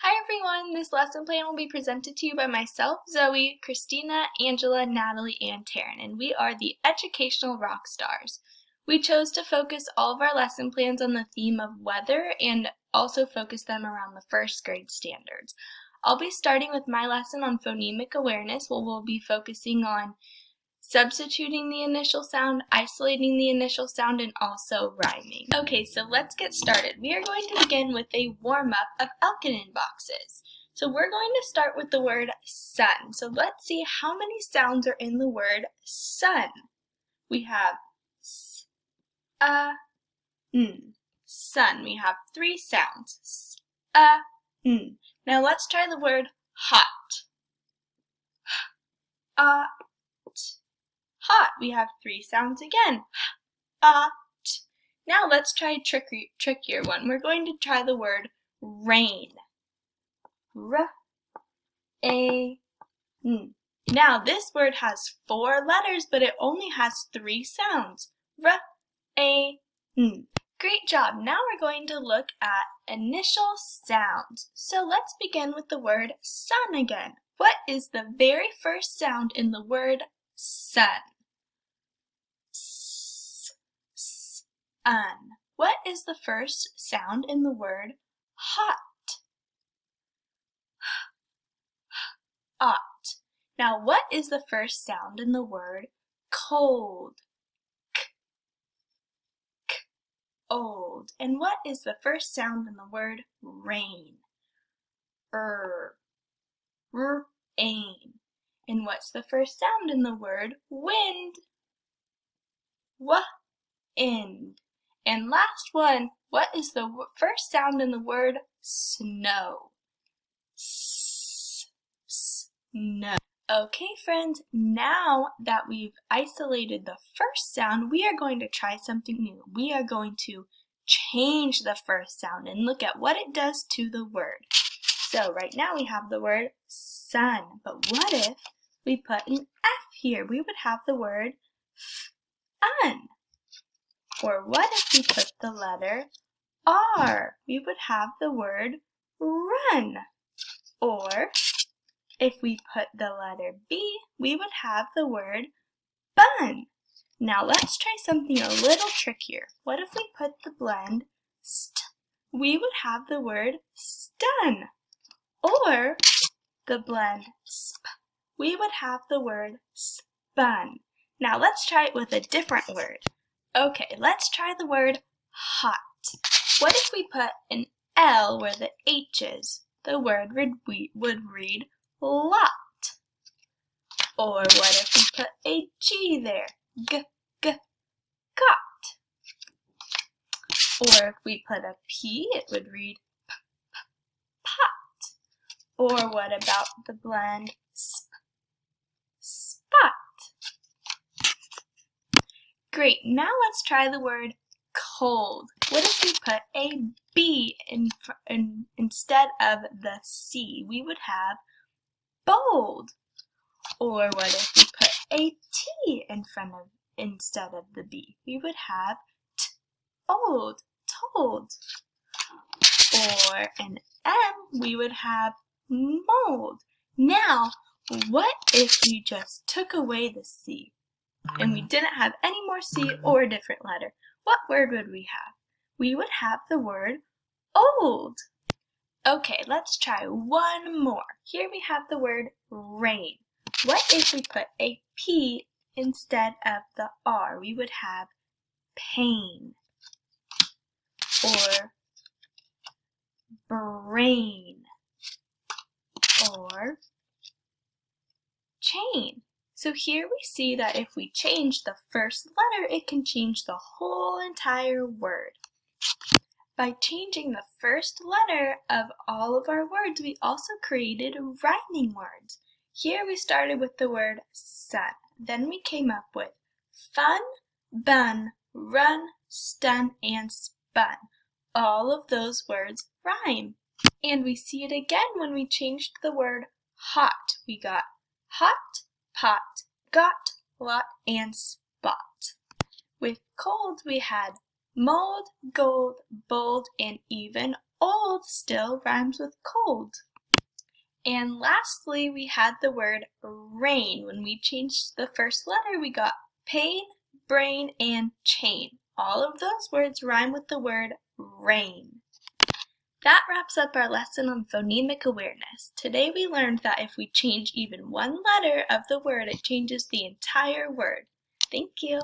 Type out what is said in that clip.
Hi everyone! This lesson plan will be presented to you by myself, Zoe, Christina, Angela, Natalie, and Taryn, and we are the Educational Rock Stars. We chose to focus all of our lesson plans on the theme of weather and also focus them around the first grade standards. I'll be starting with my lesson on phonemic awareness, where we'll be focusing on substituting the initial sound, isolating the initial sound, and also rhyming. Okay, so let's get started. We are going to begin with a warm-up of alkaline boxes. So we're going to start with the word sun. So let's see how many sounds are in the word sun. We have s, n. Sun. We have 3 sounds. S, n. Now let's try the word hot. Hot. We have 3 sounds again. T. Now let's try a trickier one. We're going to try the word rain. R-A-N. Now this word has 4 letters, but it only has 3 sounds. R-A-N. Great job. Now we're going to look at initial sounds. So let's begin with the word sun again. What is the very first sound in the word sun? Un. What is the first sound in the word hot? Ot. Now what is the first sound in the word cold? Old. And what is the first sound in the word rain? Rain. And what's the first sound in the word wind? Wind. And last one, what is the first sound in the word snow? Snow. Okay, friends, now that we've isolated the first sound, we are going to try something new. We are going to change the first sound and look at what it does to the word. So right now we have the word sun, but what if we put an F here? We would have the word fun. Or what if we put the letter R? We would have the word run. Or if we put the letter B, we would have the word bun. Now let's try something a little trickier. What if we put the blend st? We would have the word stun. Or the blend sp. We would have the word spun. Now let's try it with a different word. Okay, let's try the word hot. What if we put an L where the H is? The word would read lot. Or what if we put a G there? Got. Or if we put a P, it would read pot. Or what about the blend spot? Great, now let's try the word cold. What if we put a B instead of the C? We would have bold. Or what if we put a T instead of the B? We would have old, told. Or an M, we would have mold. Now, what if we just took away the C? And we didn't have any more C or a different letter? What word would we have? We would have the word old. Okay, let's try one more. Here we have the word rain. What if we put a P instead of the R? We would have pain. Or brain. Or chain. So here we see that if we change the first letter, it can change the whole entire word. By changing the first letter of all of our words, we also created rhyming words. Here we started with the word sun. Then we came up with fun, bun, run, stun, and spun. All of those words rhyme. And we see it again when we changed the word hot. We got hot, pot, got, lot, and spot. With cold, we had mold, gold, bold, and even old still rhymes with cold. And lastly, we had the word rain. When we changed the first letter, we got pain, brain, and chain. All of those words rhyme with the word rain. That wraps up our lesson on phonemic awareness. Today we learned that if we change even one letter of the word, it changes the entire word. Thank you.